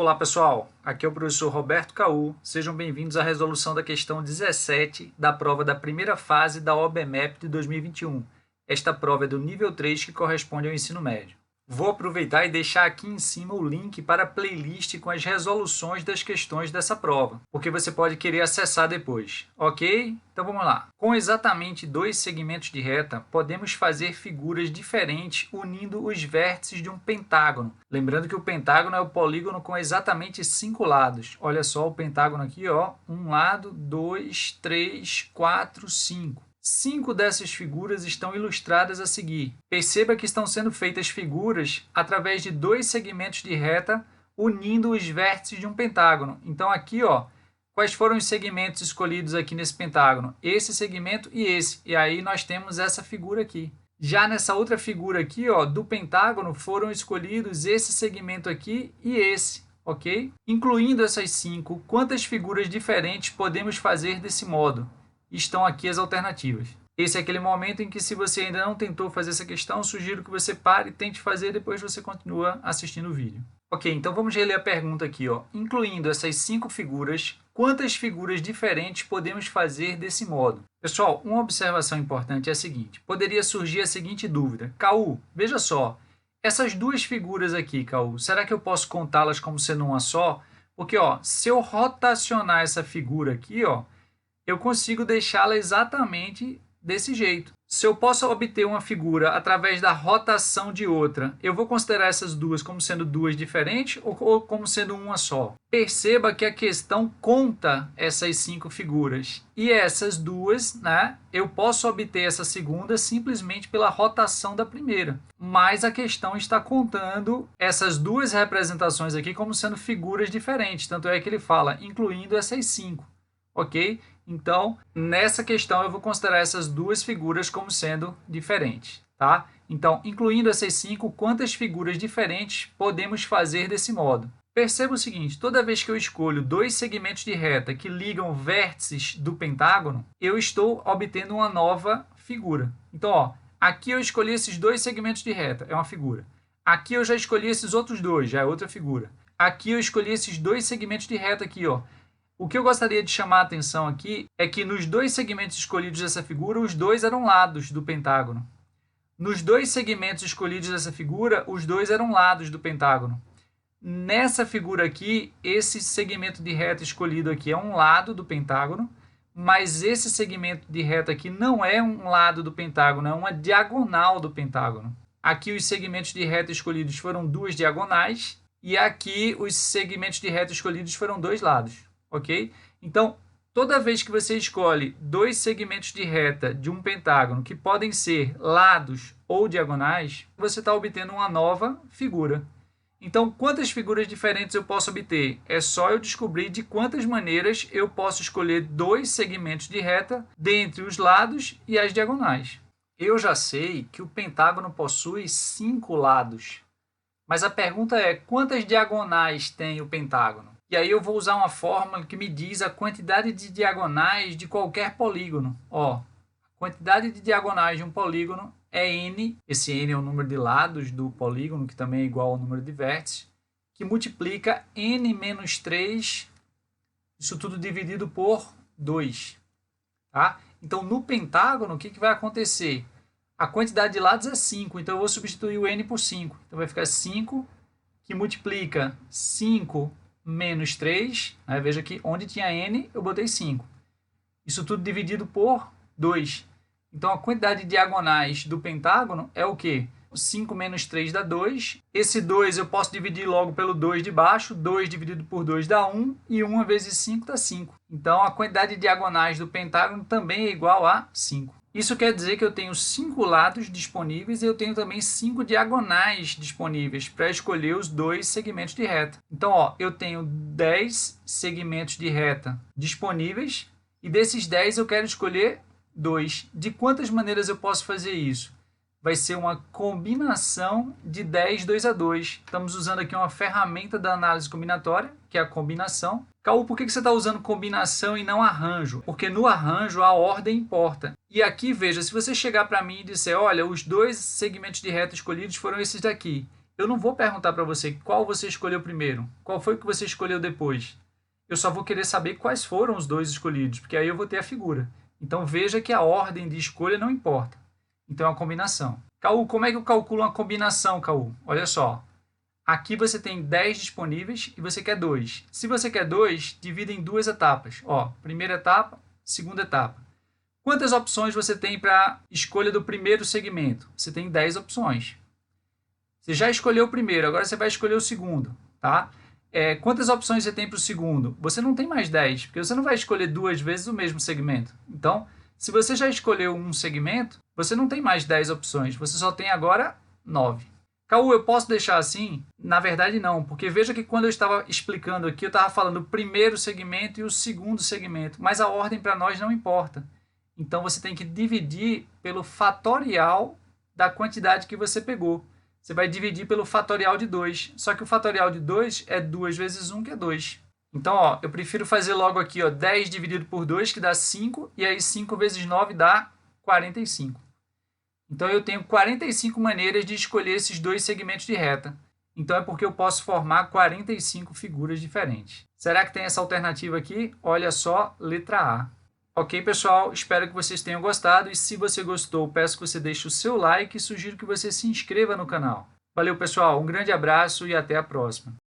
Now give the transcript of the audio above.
Olá pessoal, aqui é o professor Roberto Caú, sejam bem-vindos à resolução da questão 17 da prova da primeira fase da OBMEP de 2021. Esta prova é do nível 3 que corresponde ao ensino médio. Vou aproveitar e deixar aqui em cima o link para a playlist com as resoluções das questões dessa prova, porque você pode querer acessar depois, ok? Então vamos lá. Com exatamente 2 segmentos de reta, podemos fazer figuras diferentes unindo os vértices de um pentágono. Lembrando que o pentágono é o polígono com exatamente 5 lados. Olha só o pentágono aqui, ó. Um lado, 2, 3, 4, 5. 5 dessas figuras estão ilustradas a seguir. Perceba que estão sendo feitas figuras através de 2 segmentos de reta unindo os vértices de um pentágono. Então aqui, ó, quais foram os segmentos escolhidos aqui nesse pentágono? Esse segmento e esse. E aí nós temos essa figura aqui. Já nessa outra figura aqui, ó, do pentágono, foram escolhidos esse segmento aqui e esse, ok? Incluindo essas 5, quantas figuras diferentes podemos fazer desse modo? Estão aqui as alternativas. Esse é aquele momento em que, se você ainda não tentou fazer essa questão, sugiro que você pare e tente fazer, depois você continua assistindo o vídeo. Ok, então vamos reler a pergunta aqui, ó. Incluindo essas 5 figuras, quantas figuras diferentes podemos fazer desse modo? Pessoal, uma observação importante é a seguinte. Poderia surgir a seguinte dúvida. Caú, veja só, essas 2 figuras aqui, Caú, será que eu posso contá-las como sendo uma só? Porque, ó, se eu rotacionar essa figura aqui, ó, eu consigo deixá-la exatamente desse jeito. Se eu posso obter uma figura através da rotação de outra, eu vou considerar essas duas como sendo 2 diferentes ou como sendo uma só? Perceba que a questão conta essas 5 figuras. E essas duas, né, eu posso obter essa segunda simplesmente pela rotação da primeira. Mas a questão está contando essas 2 representações aqui como sendo figuras diferentes. Tanto é que ele fala, incluindo essas 5. Ok? Então, nessa questão, eu vou considerar essas 2 figuras como sendo diferentes, tá? Então, incluindo essas 5, quantas figuras diferentes podemos fazer desse modo? Perceba o seguinte, toda vez que eu escolho 2 segmentos de reta que ligam vértices do pentágono, eu estou obtendo uma nova figura. Então, ó, aqui eu escolhi esses 2 segmentos de reta, é uma figura. Aqui eu já escolhi esses outros 2, já é outra figura. Aqui eu escolhi esses 2 segmentos de reta aqui, ó. O que eu gostaria de chamar a atenção aqui é que nos 2 segmentos escolhidos dessa figura, os 2 eram lados do pentágono. Nos 2 segmentos escolhidos dessa figura, os 2 eram lados do pentágono. Nessa figura aqui, esse segmento de reta escolhido aqui é um lado do pentágono, mas esse segmento de reta aqui não é um lado do pentágono, é uma diagonal do pentágono. Aqui os segmentos de reta escolhidos foram 2 diagonais e aqui os segmentos de reta escolhidos foram 2 lados. Ok? Então, toda vez que você escolhe 2 segmentos de reta de um pentágono que podem ser lados ou diagonais, você está obtendo uma nova figura. Então, quantas figuras diferentes eu posso obter? É só eu descobrir de quantas maneiras eu posso escolher 2 segmentos de reta dentre os lados e as diagonais. Eu já sei que o pentágono possui 5 lados, mas a pergunta é, quantas diagonais tem o pentágono? E aí eu vou usar uma fórmula que me diz a quantidade de diagonais de qualquer polígono. Ó, a quantidade de diagonais de um polígono é n, esse n é o número de lados do polígono, que também é igual ao número de vértices, que multiplica n menos 3, isso tudo dividido por 2. Tá? Então, no pentágono, o que vai acontecer? A quantidade de lados é 5, então eu vou substituir o n por 5. Então vai ficar 5, que multiplica 5 menos 3, né? Veja que onde tinha n, eu botei 5. Isso tudo dividido por 2. Então, a quantidade de diagonais do pentágono é o quê? 5 menos 3 dá 2. Esse 2 eu posso dividir logo pelo 2 de baixo. 2 dividido por 2 dá 1. E 1 vezes 5 dá 5. Então, a quantidade de diagonais do pentágono também é igual a 5. Isso quer dizer que eu tenho 5 lados disponíveis e eu tenho também 5 diagonais disponíveis para escolher os 2 segmentos de reta. Então, ó, eu tenho 10 segmentos de reta disponíveis e desses 10 eu quero escolher 2. De quantas maneiras eu posso fazer isso? Vai ser uma combinação de 10, 2 a 2. Estamos usando aqui uma ferramenta da análise combinatória, que é a combinação. Caú, por que você está usando combinação e não arranjo? Porque no arranjo a ordem importa. E aqui, veja, se você chegar para mim e disser, olha, os 2 segmentos de reta escolhidos foram esses daqui, eu não vou perguntar para você qual você escolheu primeiro, qual foi que você escolheu depois. Eu só vou querer saber quais foram os dois escolhidos, porque aí eu vou ter a figura. Então veja que a ordem de escolha não importa. Então é uma combinação. Caú, como é que eu calculo uma combinação, Caú? Olha só. Aqui você tem 10 disponíveis e você quer 2. Se você quer 2, divida em duas etapas. Ó, primeira etapa, segunda etapa. Quantas opções você tem para escolha do primeiro segmento? Você tem 10 opções. Você já escolheu o primeiro, agora você vai escolher o segundo, tá? Quantas opções você tem para o segundo? Você não tem mais 10, porque você não vai escolher duas vezes o mesmo segmento. Então, se você já escolheu um segmento, você não tem mais 10 opções, você só tem agora 9. Caú, eu posso deixar assim? Na verdade, não, porque veja que quando eu estava explicando aqui, eu estava falando o primeiro segmento e o segundo segmento, mas a ordem para nós não importa. Então, você tem que dividir pelo fatorial da quantidade que você pegou. Você vai dividir pelo fatorial de 2. Só que o fatorial de 2 é 2 vezes 1, que é 2. Então, ó, eu prefiro fazer logo aqui, ó, 10 dividido por 2, que dá 5, e aí 5 vezes 9 dá 45. Então, eu tenho 45 maneiras de escolher esses dois segmentos de reta. Então, é porque eu posso formar 45 figuras diferentes. Será que tem essa alternativa aqui? Olha só, letra A. Ok, pessoal? Espero que vocês tenham gostado. E se você gostou, peço que você deixe o seu like e sugiro que você se inscreva no canal. Valeu, pessoal. Um grande abraço e até a próxima.